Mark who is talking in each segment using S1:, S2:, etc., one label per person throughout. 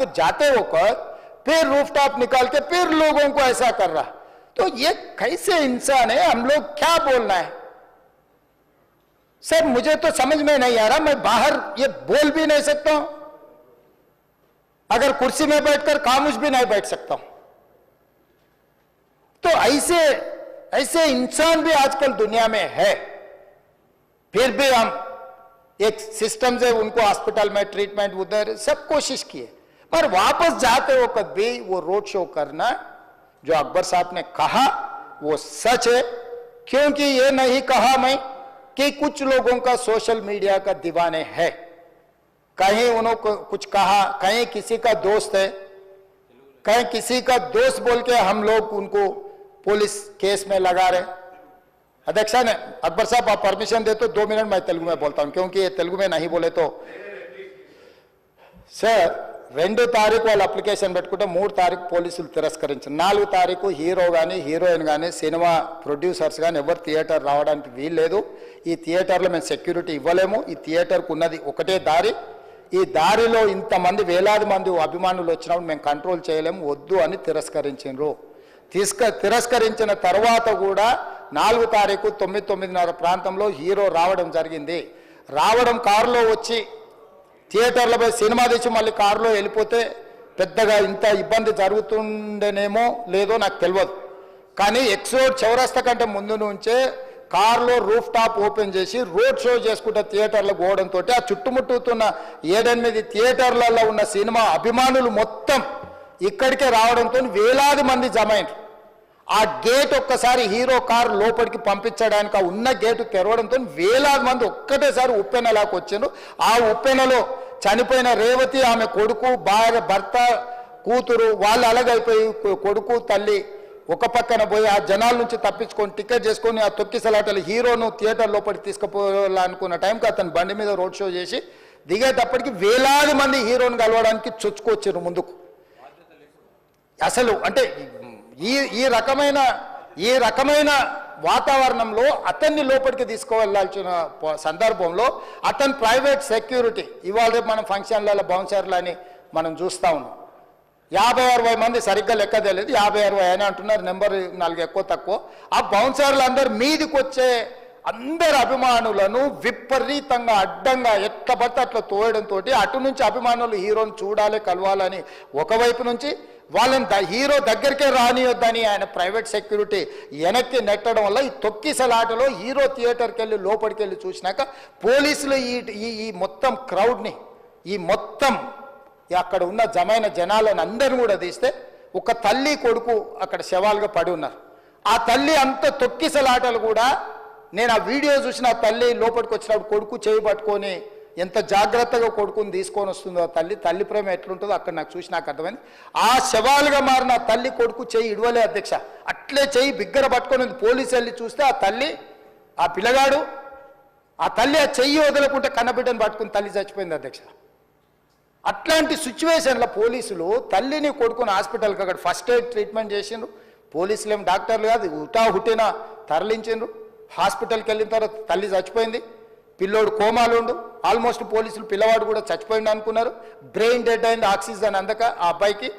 S1: तो जाते होकर फिर रूफटॉप निकाल के फिर लोगों को ऐसा कर रहा, तो ये कैसे इंसान है? हम लोग क्या बोलना है सर? मुझे तो समझ में नहीं आ रहा। मैं बाहर ये बोल भी नहीं सकता हूं, अगर कुर्सी में बैठकर खामोश भी नहीं बैठ सकता हूं। तो ऐसे ऐसे इंसान भी आजकल दुनिया में है। फिर भी हम एक सिस्टम से उनको हॉस्पिटल में ट्रीटमेंट उधर सब कोशिश किए, पर वापस जाते हो कभी वो रोड शो करना जो अकबर साहब ने कहा वो सच है। क्योंकि ये नहीं कहा मैं कि कुछ लोगों का सोशल मीडिया का दीवाने है, कहीं उन्होंने कुछ कहा, कहीं किसी का दोस्त है, कहीं किसी का दोस्त बोल के हम लोग उनको पुलिस केस में लगा रहे। अध्यक्षा ने अकबर साहब आप परमिशन दे तो 2 मिनट मैं तेलुगु में बोलता हूं, क्योंकि ये तेलुगु में नहीं बोले तो सर 2 తారీఖు వాళ్ళు అప్లికేషన్ పెట్టుకుంటే 3 తారీఖు పోలీసులు తిరస్కరించారు. 4 తారీఖు హీరో కానీ హీరోయిన్ కానీ సినిమా ప్రొడ్యూసర్స్ కానీ ఎవరు థియేటర్ రావడానికి వీల్లేదు. ఈ థియేటర్లో మేము సెక్యూరిటీ ఇవ్వలేము. ఈ థియేటర్కు ఉన్నది ఒకటే దారి. ఈ దారిలో ఇంతమంది వేలాది మంది అభిమానులు వచ్చినప్పుడు మేము కంట్రోల్ చేయలేము, వద్దు అని తిరస్కరించారు. తిరస్కరించిన తర్వాత కూడా 4 తారీఖు 9:30 ప్రాంతంలో హీరో రావడం జరిగింది. రావడం కారులో వచ్చి థియేటర్లో పోయి సినిమా తెచ్చి మళ్ళీ కారులో వెళ్ళిపోతే పెద్దగా ఇంత ఇబ్బంది జరుగుతుండేనేమో లేదో నాకు తెలియదు. కానీ ఎక్స్ రోడ్ చౌరస్తా కంటే ముందు నుంచే కారులో రూఫ్ టాప్ ఓపెన్ చేసి రోడ్ షో చేసుకుంటే థియేటర్లో పోవడంతో ఆ చుట్టుముట్టుతున్న 7-8 థియేటర్లలో ఉన్న సినిమా అభిమానులు మొత్తం ఇక్కడికే రావడంతో వేలాది మంది జమ అయ్యారు. ఆ గేట్ ఒక్కసారి హీరో కారు లోపలికి పంపించడానికి ఆ ఉన్న గేటు తెరవడంతో వేలాది మంది ఒక్కటేసారి ఉప్పెనలాకి వచ్చారు. ఆ ఉప్పెనలో చనిపోయిన రేవతి, ఆమె కొడుకు, భార్య, భర్త, కూతురు వాళ్ళు అలాగైపోయి కొడుకు తల్లి ఒక పక్కన పోయి ఆ జనాల నుంచి తప్పించుకొని టికెట్ చేసుకొని ఆ తొక్కిసలాటలు హీరోను థియేటర్ లోపలికి తీసుకుపోవాలనుకున్న టైంకి అతను బండి మీద రోడ్ షో చేసి దిగేటప్పటికి వేలాది మంది హీరోను కలవడానికి చొచ్చుకొచ్చారు ముందుకు. అసలు అంటే ఈ రకమైన వాతావరణంలో అతన్ని లోపలికి తీసుకువెళ్ళాల్సిన సందర్భంలో అతను ప్రైవేట్ సెక్యూరిటీ ఇవాళ రేపు మనం ఫంక్షన్లలో బౌన్సర్లు అని మనం చూస్తూ ఉన్నాం. 50-60 మంది సరిగ్గా లెక్క తెలియదు, 50-60 అయినా అంటున్నారు, నెంబర్ 4 ఎక్కువ తక్కువ. ఆ బౌన్సర్లు అందరు మీదికి వచ్చే అందరు అభిమానులను విపరీతంగా అడ్డంగా ఎట్లా పడితే అట్లా తోయడంతో అటు నుంచి అభిమానులు హీరోని చూడాలి, కలవాలని ఒకవైపు నుంచి వాళ్ళని హీరో దగ్గరికే రానియొద్దని ఆయన ప్రైవేట్ సెక్యూరిటీ వెనక్కి నెట్టడం వల్ల ఈ తొక్కిసలాటలో హీరో థియేటర్కి వెళ్ళి లోపలికి వెళ్ళి చూసినాక పోలీసులు ఈ మొత్తం క్రౌడ్ని, ఈ మొత్తం అక్కడ ఉన్న జమైన జనాలను అందరిని కూడా తీస్తే ఒక తల్లి కొడుకు అక్కడ శవాలుగా పడి ఉన్నారు. ఆ తల్లి అంత తొక్కిసలాటలు కూడా నేను ఆ వీడియో చూసిన ఆ తల్లి లోపలికి వచ్చినప్పుడు కొడుకు చేయి పట్టుకొని ఎంత జాగ్రత్తగా కొడుకుని తీసుకొని వస్తుందో తల్లి ప్రేమ ఎట్లుంటుందో అక్కడ నాకు చూసి నాకు అర్థమైంది. ఆ శవాలుగా మారిన తల్లి కొడుకు చెయ్యి ఇడవలే అధ్యక్ష, అట్లే చెయ్యి బిగ్గర పట్టుకొని పోలీసు వెళ్ళి చూస్తే ఆ తల్లి, ఆ పిల్లగాడు, ఆ తల్లి ఆ చెయ్యి వదలకుంటే కన్నబిడ్డను పట్టుకుని తల్లి చచ్చిపోయింది అధ్యక్ష. అట్లాంటి సిచ్యువేషన్లో పోలీసులు తల్లిని కొడుకుని హాస్పిటల్కి అక్కడ ఫస్ట్ ఎయిడ్ ట్రీట్మెంట్ చేసిండ్రు. పోలీసులు ఏం డాక్టర్లు కాదు, హుటాహుటిన తరలించిండ్రు. హాస్పిటల్కి వెళ్ళిన తర్వాత తల్లి చచ్చిపోయింది, పిల్లోడు కోమాలు ఉండు. ఆల్మోస్ట్ పోలీసులు పిల్లవాడు కూడా చచ్చిపోయింది అనుకున్నారు, బ్రెయిన్ డెడ్ అయింది ఆక్సిజన్ అందక ఆ అబ్బాయికి.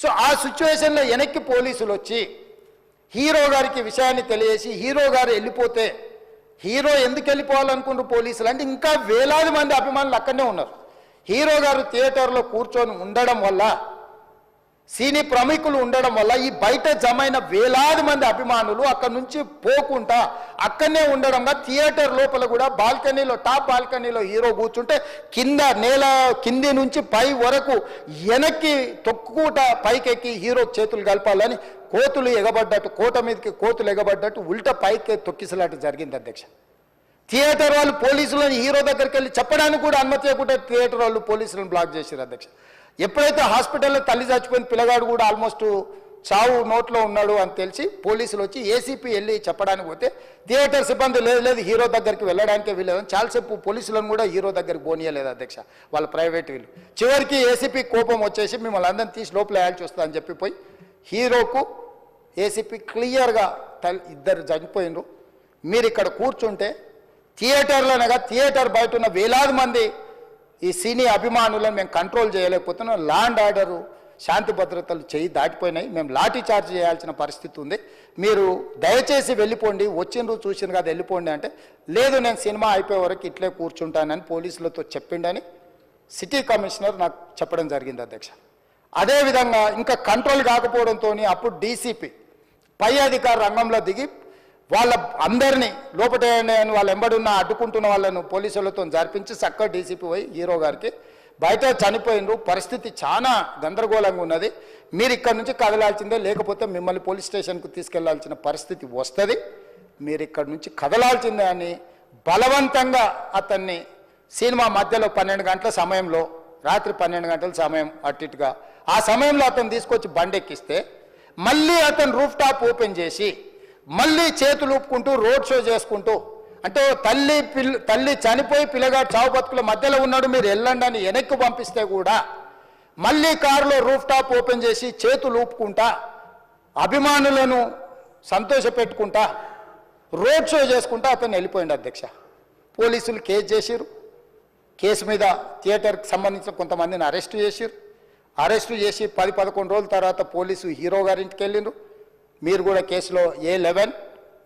S1: సో ఆ సిచ్యువేషన్లో వెనక్కి పోలీసులు వచ్చి హీరో గారికి విషయాన్ని తెలియజేసి హీరో గారు వెళ్ళిపోతే హీరో ఎందుకు వెళ్ళిపోవాలనుకుంటారు పోలీసులు అంటే ఇంకా వేలాది మంది అభిమానులు అక్కడనే ఉన్నారు. హీరో గారు థియేటర్లో కూర్చొని ఉండడం వల్ల, సినీ ప్రముఖులు ఉండడం వల్ల ఈ బయట జమైన వేలాది మంది అభిమానులు అక్కడ నుంచి పోకుండా అక్కడనే ఉండడంగా థియేటర్ లోపల కూడా బాల్కనీలో, టాప్ బాల్కనీలో హీరో కూర్చుంటే కింద నేల కింది నుంచి పై వరకు వెనక్కి తొక్కుట పైకెక్కి హీరో చేతులు కలపాలని కోతులు ఎగబడ్డట్టు, కోట మీదకి కోతులు ఎగబడ్డట్టు ఉల్టా పైకి తొక్కిసలాట జరిగింది అధ్యక్ష. థియేటర్ వాళ్ళు పోలీసులను హీరో దగ్గరికి వెళ్ళి చెప్పడానికి కూడా అనుమతి ఇవ్వకుండా థియేటర్ వాళ్ళు పోలీసులను బ్లాక్ చేశారు అధ్యక్ష. ఎప్పుడైతే హాస్పిటల్లో తల్లి చచ్చిపోయిన పిల్లగాడు కూడా ఆల్మోస్ట్ చావు నోట్లో ఉన్నాడు అని తెలిసి పోలీసులు వచ్చి ఏసీపీ వెళ్ళి చెప్పడానికి పోతే థియేటర్ సిబ్బంది లేదు హీరో దగ్గరికి వెళ్ళడానికే వీళ్ళేదని చాలాసేపు పోలీసులను కూడా హీరో దగ్గరికి పోనీయలేదు అధ్యక్ష వాళ్ళ ప్రైవేట్ వీళ్ళు. చివరికి ఏసీపీ కోపం వచ్చేసి మిమ్మల్ని అందరిని తీసి లోపల వేయాల్సి వస్తుందని చెప్పిపోయి హీరోకు ఏసీపీ క్లియర్గా ఇద్దరు చనిపోయినరు, మీరు ఇక్కడ కూర్చుంటే థియేటర్లోనగా థియేటర్ బయట ఉన్న వేలాది మంది ఈ సినీ అభిమానులను మేము కంట్రోల్ చేయలేకపోతున్నాం. లా అండ్ ఆర్డరు శాంతి భద్రతలు చేయి దాటిపోయినాయి. మేము లాఠీ చార్జ్ చేయాల్సిన పరిస్థితి ఉంది. మీరు దయచేసి వెళ్ళిపోండి, వచ్చిండ్రు చూసిన కదా వెళ్ళిపోండి అంటే, లేదు నేను సినిమా అయిపోయే వరకు ఇట్లే కూర్చుంటానని పోలీసులతో చెప్పిండని సిటీ కమిషనర్ నాకు చెప్పడం జరిగింది అధ్యక్ష. అదేవిధంగా ఇంకా కంట్రోల్ కాకపోవడంతో అప్పుడు డీసీపీ పై అధికార రంగంలో దిగి వాళ్ళ అందరినీ లోపట వాళ్ళ ఎంబడున్న అడ్డుకుంటున్న వాళ్ళను పోలీసులతో జరిపించి చక్కగా డీసీపీ పోయి హీరో గారికి బయట చనిపోయినరు, పరిస్థితి చాలా గందరగోళంగా ఉన్నది, మీరు ఇక్కడ నుంచి కదలాల్సిందే, లేకపోతే మిమ్మల్ని పోలీస్ స్టేషన్కు తీసుకెళ్లాల్సిన పరిస్థితి వస్తుంది, మీరు ఇక్కడ నుంచి కదలాల్సిందే అని బలవంతంగా అతన్ని సినిమా మధ్యలో 12 గంటల సమయంలో, రాత్రి 12 గంటల సమయం అట్టిట్టుగా ఆ సమయంలో అతను తీసుకొచ్చి బండెక్కిస్తే మళ్ళీ అతను రూఫ్ టాప్ ఓపెన్ చేసి మళ్ళీ చేతులు ఊపుకుంటూ రోడ్ షో చేసుకుంటూ, అంటే తల్లి చనిపోయి పిల్లగాడు చావు బతుకుల మధ్యలో ఉన్నాడు, మీరు వెళ్ళండి అని వెనక్కి పంపిస్తే కూడా మళ్ళీ కారులో రూఫ్ టాప్ ఓపెన్ చేసి చేతులు ఊపుకుంటా అభిమానులను సంతోషపెట్టుకుంటా రోడ్ షో చేసుకుంటా అతను వెళ్ళిపోయింది అధ్యక్ష. పోలీసులు కేసు చేసిరు, కేసు మీద థియేటర్కి సంబంధించిన కొంతమందిని అరెస్టు చేసిరు, అరెస్టు చేసి 10-11 రోజుల తర్వాత పోలీసు హీరో గారింటికి వెళ్ళిండ్రు. మీరు కూడా కేసులో A11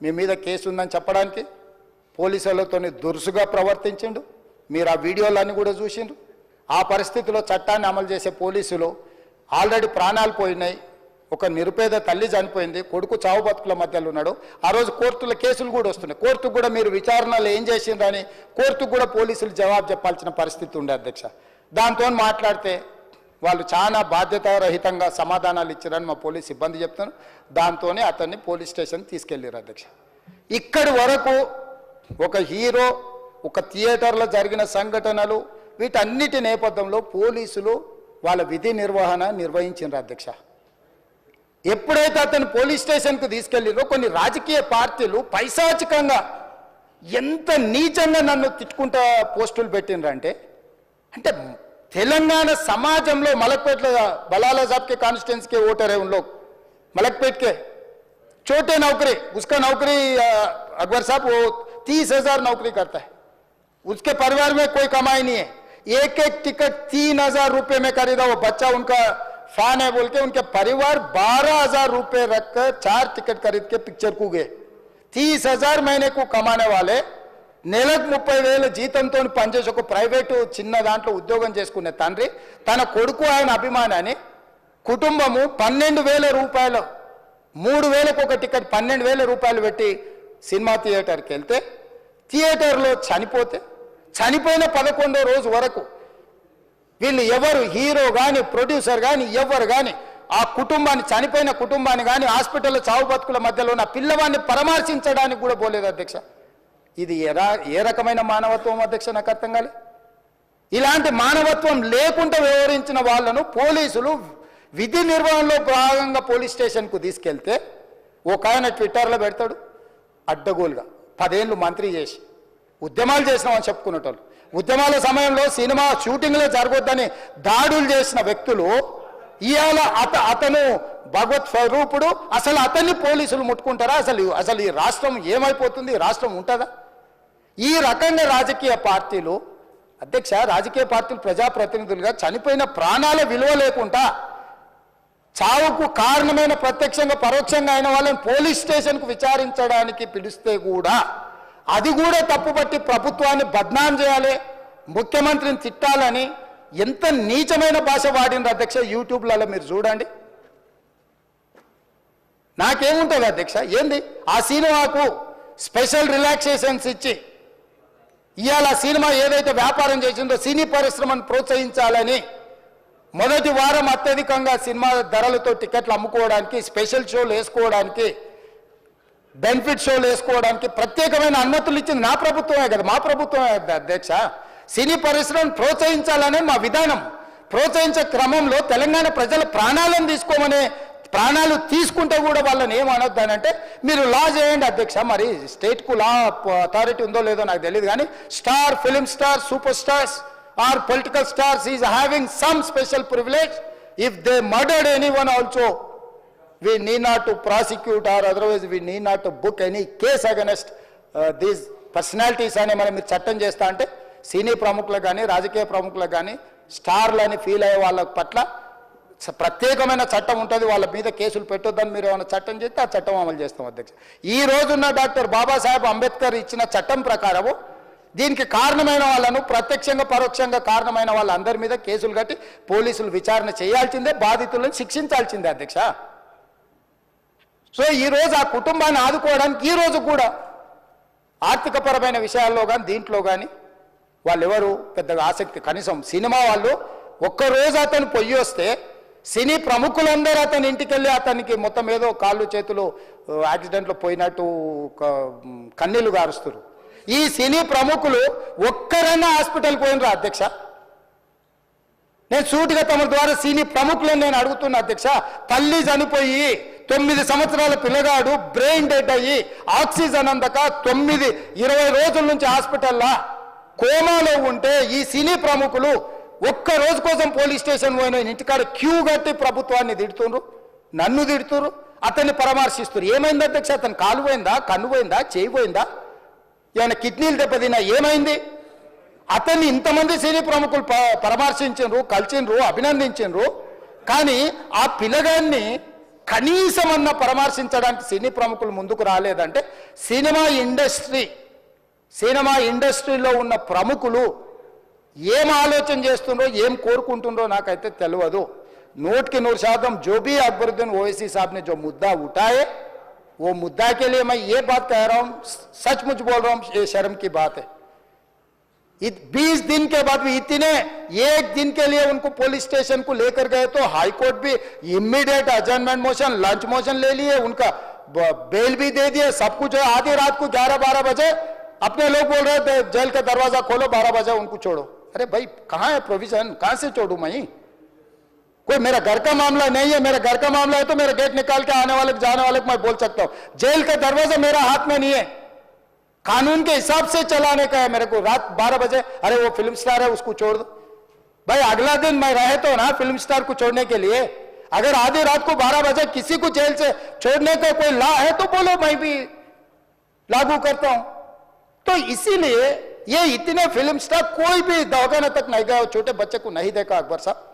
S1: మీ మీద కేసు ఉందని చెప్పడానికి పోలీసులతో దురుసుగా ప్రవర్తించిండు. మీరు ఆ వీడియోలన్నీ కూడా చూసిండ్రు. ఆ పరిస్థితిలో చట్టాన్ని అమలు చేసే పోలీసులు ఆల్రెడీ ప్రాణాలు పోయినాయి, ఒక నిరుపేద తల్లి చనిపోయింది, కొడుకు చావు బతుకుల మధ్యలో ఉన్నాడు. ఆ రోజు కోర్టుల కేసులు కూడా వస్తున్నాయి, కోర్టుకు కూడా మీరు విచారణలు ఏం చేసిండ్రని కోర్టుకు కూడా పోలీసులు జవాబు చెప్పాల్సిన పరిస్థితి ఉండే అధ్యక్ష. దాంతో మాట్లాడితే వాళ్ళు చాలా బాధ్యతారహితంగా సమాధానాలు ఇచ్చారని మా పోలీస్ సిబ్బంది చెప్తున్నారు. దాంతోనే అతన్ని పోలీస్ స్టేషన్ తీసుకెళ్ళారు అధ్యక్ష. ఇక్కడి వరకు ఒక హీరో, ఒక థియేటర్లో జరిగిన సంఘటనలు, వీటన్నిటి నేపథ్యంలో పోలీసులు వాళ్ళ విధి నిర్వహణ నిర్వహించారు అధ్యక్ష. ఎప్పుడైతే అతను పోలీస్ స్టేషన్కు తీసుకెళ్ళిరో కొన్ని రాజకీయ పార్టీలు పైశాచికంగా ఎంత నీచంగా నన్ను తిట్టుకుంటా పోస్టులు పెట్టినరంటే, అంటే తెలంగాణ समाजంలో మలక్పేట్ बलाला साहब के कॉन्स्टिट्यूंसी के वोटर है, उन लोग मलकपेट के छोटे नौकरी, उसका नौकरी अकबर साहब वो 30,000 नौकरी करता है, उसके परिवार में कोई कमाई नहीं है, एक टिकट 3,000 रुपये में खरीदा, वो बच्चा उनका फैन है बोल के उनके परिवार 12,000 रुपये रखकर 4 टिकट खरीद के पिक्चर को गए. 30,000 महीने को कमाने वाले నెలకు 30,000 జీతంతో పనిచేసి ఒక ప్రైవేటు చిన్న దాంట్లో ఉద్యోగం చేసుకునే తండ్రి తన కొడుకు ఆయన అభిమానాన్ని కుటుంబము 12,000 రూపాయలు, 3,000కు ఒక టికెట్ 12,000 రూపాయలు పెట్టి సినిమా థియేటర్కి వెళ్తే థియేటర్లో చనిపోతే చనిపోయిన 11వ రోజు వరకు వీళ్ళు ఎవరు హీరో కానీ ప్రొడ్యూసర్ కానీ ఎవరు కానీ ఆ కుటుంబాన్ని, చనిపోయిన కుటుంబాన్ని కానీ హాస్పిటల్లో చావు బతుకుల మధ్యలో ఉన్న పిల్లవాడిని పరామర్శించడానికి కూడా పోలేదు అధ్యక్ష. ఇది ఏ రకమైన మానవత్వం అధ్యక్ష, నాకు అర్థం కాలే. ఇలాంటి మానవత్వం లేకుండా వ్యవహరించిన వాళ్ళను పోలీసులు విధి నిర్వహణలో భాగంగా పోలీస్ స్టేషన్కు తీసుకెళ్తే ఒక ఆయన ట్విట్టర్లో పెడతాడు అడ్డగోలుగా 10 ఏళ్ళు మంత్రి చేసి ఉద్యమాలు చేసినామని చెప్పుకునేటోళ్ళు, ఉద్యమాల సమయంలో సినిమా షూటింగ్లో జరగొద్దని దాడులు చేసిన వ్యక్తులు ఇవాళ అతను భగవత్ స్వరూపుడు, అసలు అతన్ని పోలీసులు ముట్టుకుంటారా? అసలు ఈ రాష్ట్రం ఏమైపోతుంది? రాష్ట్రం ఉంటుందా? ఈ రకంగా రాజకీయ పార్టీలు అధ్యక్ష, రాజకీయ పార్టీలు ప్రజాప్రతినిధులుగా చనిపోయిన ప్రాణాల విలువ లేకుండా చావుకు కారణమైన ప్రత్యక్షంగా పరోక్షంగా అయిన వాళ్ళని పోలీస్ స్టేషన్కు విచారించడానికి పిలిస్తే కూడా అది కూడా తప్పుపట్టి ప్రభుత్వాన్ని బద్నాం చేయాలి, ముఖ్యమంత్రిని తిట్టాలని ఎంత నీచమైన భాష వాడిన అధ్యక్ష. యూట్యూబ్లలో మీరు చూడండి. నాకేముంటుంది అధ్యక్ష, ఏంది ఆ సినిమాకు స్పెషల్ రిలాక్సేషన్స్ ఇచ్చి ఇవాళ సినిమా ఏదైతే వ్యాపారం చేసిందో సినీ పరిశ్రమను ప్రోత్సహించాలని మొదటి వారం అత్యధికంగా సినిమా ధరలతో టికెట్లు అమ్ముకోవడానికి, స్పెషల్ షోలు వేసుకోవడానికి, బెనిఫిట్ షోలు వేసుకోవడానికి ప్రత్యేకమైన అనుమతులు ఇచ్చింది నా ప్రభుత్వమే కదా, మా ప్రభుత్వమే అధ్యక్ష. సినీ పరిశ్రమను ప్రోత్సహించాలనే మా విధానం. ప్రోత్సహించే క్రమంలో తెలంగాణ ప్రజల ప్రాణాలను తీసుకోమనే, ప్రాణాలు తీసుకుంటే కూడా వాళ్ళని ఏమనొద్దానంటే మీరు లా చేయండి అధ్యక్ష. మరి స్టేట్కు లా అథారిటీ ఉందో లేదో నాకు తెలియదు, కానీ star, film star, super stars or political stars is having some special privilege. If they murdered anyone also we need not to prosecute or otherwise we need not to book any case against these personalities అని మనం మీరు చట్టం చేస్తా అంటే సినీ ప్రముఖులకు కానీ రాజకీయ ప్రముఖులకు కానీ స్టార్లని ఫీల్ అయ్యే వాళ్ళ పట్ల ప్రత్యేకమైన చట్టం ఉంటుంది, వాళ్ళ మీద కేసులు పెట్టొద్దని మీరు ఏమైనా చట్టం చేస్తే ఆ చట్టం అమలు చేస్తాం అధ్యక్ష. ఈ రోజున్న డాక్టర్ బాబాసాహెబ్ అంబేద్కర్ ఇచ్చిన చట్టం ప్రకారము దీనికి కారణమైన వాళ్ళను ప్రత్యక్షంగా పరోక్షంగా కారణమైన వాళ్ళందరి మీద కేసులు కట్టి పోలీసులు విచారణ చేయాల్సిందే, బాధితులను శిక్షించాల్సిందే అధ్యక్ష. సో ఈరోజు ఆ కుటుంబాన్ని ఆదుకోవడానికి ఈరోజు కూడా ఆర్థికపరమైన విషయాల్లో కానీ దీంట్లో కానీ వాళ్ళు ఎవరు పెద్దగా ఆసక్తి, కనీసం సినిమా వాళ్ళు ఒక్కరోజు అతను పొయ్యి వస్తే సినీ ప్రముఖులందరూ అతని ఇంటికి వెళ్ళి అతనికి మొత్తం ఏదో కాళ్ళు చేతులు యాక్సిడెంట్లో పోయినట్టు కన్నీళ్లు గారుస్తారు. ఈ సినీ ప్రముఖులు ఒక్కరైనా హాస్పిటల్కి పోయినరా అధ్యక్ష? నేను సూటిగా తమ ద్వారా సినీ ప్రముఖులను నేను అడుగుతున్నా అధ్యక్ష. తల్లి చనిపోయి 9 సంవత్సరాల పిల్లగాడు బ్రెయిన్ డెడ్ అయ్యి ఆక్సిజన్ అందక 20 రోజుల నుంచి హాస్పిటల్లో కోమాలో ఉంటే ఈ సినీ ప్రముఖులు ఒక్క రోజు కోసం పోలీస్ స్టేషన్ పోయిన ఇంటికాడ క్యూ కట్టి ప్రభుత్వాన్ని తిడుతున్నారు, నన్ను తిడుతున్నారు, అతన్ని పరామర్శిస్తున్నారు. ఏమైంది అధ్యక్ష? అతను కాలు పోయిందా, కన్ను పోయిందా, చేయి పోయిందా, ఏమైనా కిడ్నీలు దెబ్బతిన్నా, ఏమైంది? అతన్ని ఇంతమంది సినీ ప్రముఖులు పరామర్శించరు, కలిసిండ్రు, అభినందించరు. కానీ ఆ పిల్లగాన్ని కనీసమన్న పరామర్శించడానికి సినీ ప్రముఖులు ముందుకు రాలేదంటే సినిమా ఇండస్ట్రీలో ఉన్న ప్రముఖులు ఏం ఆలోచన చేస్తుండ్రో, ఏం కోరుకుంటుండ్రో నాకైతే తెలియదు. 100% जो भी अकबरुद्दीन ओवैसी साहब ने जो मुद्दा उठाए वो मुद्दा के लिए मैं ये बात कह रहा हूं, सचमुच बोल रहा हूं, ये शर्म की बात है. 20 दिन के बाद भी इतने 1 दिन के लिए उनको पुलिस स्टेशन को लेकर गए तो हाईकोर्ट भी इमीडिएट अजर्नमेंट मोशन, लंच मोशन ले लिए, उनका बेल भी दे दिए, सब कुछ है. आधी रात को 11-12 बजे अपने लोग बोल रहे थे जेल का दरवाजा खोलो, 12 बजे उनको छोड़ो. अरे भाई कहां है प्रोविजन? कहां से छोड़ू मैं? कोई मेरा घर का मामला नहीं है. मेरा घर का मामला है तो मेरा गेट निकाल के आने वाले जाने वाले को मैं बोल सकता हूं. जेल का दरवाजा मेरा हाथ में नहीं है, कानून के हिसाब से चलाने का है मेरे को. रात 12 बजे अरे वो फिल्म स्टार है उसको छोड़ दो. भाई अगला दिन मैं रहे तो ना फिल्म स्टार को छोड़ने के लिए. अगर आधी रात को 12 बजे किसी को जेल से छोड़ने का कोई लॉ है तो बोलो, मैं भी लागू करता हूं. तो इसीलिए ये इतने फिल्म स्टार कोई भी दवाखाने तक नहीं गया, छोटे बच्चे को नहीं देखा अकबर साहब.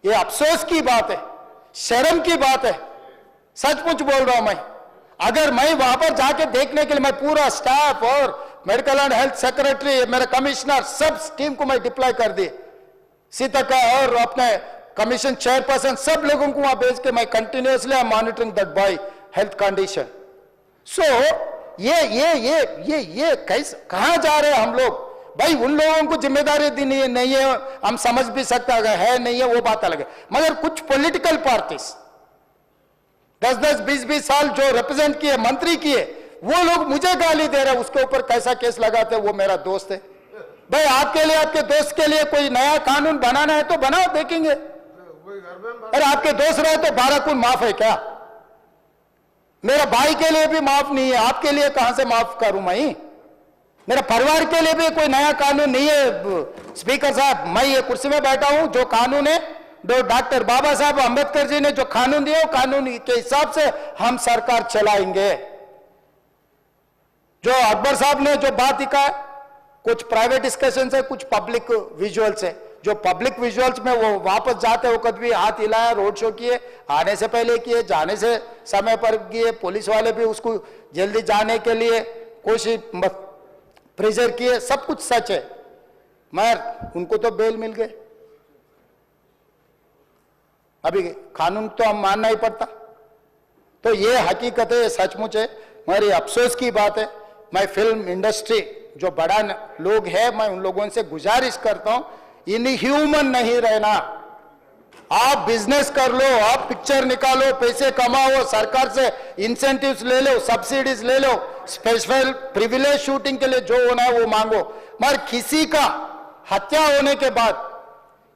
S1: ये अफसोस की बात है, शर्म की बात है. सचमुच बोल रहा हूं मैं. अगर मैं वहां पर जाके देखने के लिए मैं पूरा स्टाफ और मेडिकल एंड हेल्थ सेक्रेटरी, मेरे कमिश्नर, सब टीम को मैं डिप्लॉय कर दिए. सीता और अपने कमीशन चेयरपर्सन सब लोगों को वहां भेज के मैं continuously I am monitoring that boy health condition. So ये कैसे कहां जा रहे हैं हम लोग? भाई उन लोगों को जिम्मेदारी दी नहीं है, हम समझ भी सकते है नहीं है वो बात अलग है. मगर कुछ पॉलिटिकल पार्टीज 10-10, 20-20 साल जो रिप्रेजेंट किए, मंत्री किए, वो लोग मुझे गाली दे रहे हैं. उसके ऊपर कैसा केस लगाते हैं? वो मेरा दोस्त है. भाई आपके लिए, आपके दोस्त के लिए कोई नया कानून बनाना है तो बनाओ, देखेंगे. अरे आपके दोस्त रहे तो 12 खून माफ है क्या? मेरा भाई के लिए भी माफ नहीं है, आपके लिए कहां से माफ करूं मैं? मेरा परिवार के लिए भी कोई नया कानून नहीं है. स्पीकर साहब, मैं ये कुर्सी में बैठा हूं, जो कानून है जो डॉक्टर बाबा साहब अंबेडकर जी ने जो कानून दिया, कानून के हिसाब से हम सरकार चलाएंगे. जो अकबर साहब ने जो बात दिखा, कुछ प्राइवेट डिस्कशन है, कुछ पब्लिक विजुअल्स है. जो पब्लिक विजुअल्स में वो वापस जाते वक्त भी हाथ हिलाया, रोड शो किए, आने से पहले किए, जाने से समय पर किए, पुलिस वाले भी उसको जल्दी जाने के लिए कोशिश प्रेशर किए, सब कुछ सच है. मगर उनको तो बेल मिल गए. अभी कानून तो हम मानना ही पड़ता. तो ये हकीकत है, ये सचमुच है. मगर ये अफसोस की बात है. मैं फिल्म इंडस्ट्री जो बड़ा लोग है, मैं उन लोगों से गुजारिश करता हूं, इनह्यूमन नहीं रहना. आप बिजनेस कर लो, आप पिक्चर निकालो, पैसे कमाओ, सरकार से इंसेंटिव्स ले लो, सब्सिडीज ले लो, स्पेशल प्रिविलेज शूटिंग के लिए जो होना है वो मांगो. मगर किसी का हत्या होने के बाद,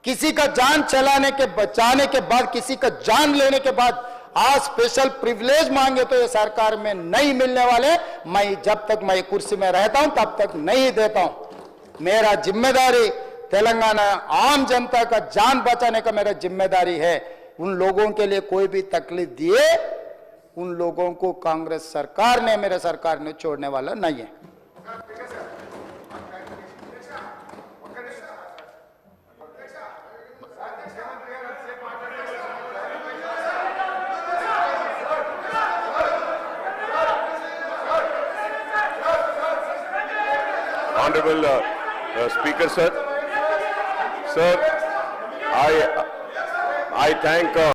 S1: किसी का जान बचाने के बाद, किसी का जान लेने के बाद आज स्पेशल प्रिविलेज मांगे तो ये सरकार में नहीं मिलने वाले. मैं जब तक मैं कुर्सी में रहता हूं तब तक नहीं देता हूं. मेरा जिम्मेदारी तेलंगाना आम जनता का जान बचाने का मेरा जिम्मेदारी है. उन लोगों के लिए कोई भी तकलीफ दिए, उन लोगों को कांग्रेस सरकार ने, मेरे सरकार ने छोड़ने वाला नहीं है.
S2: Honorable Speaker, sir. Sir, I thank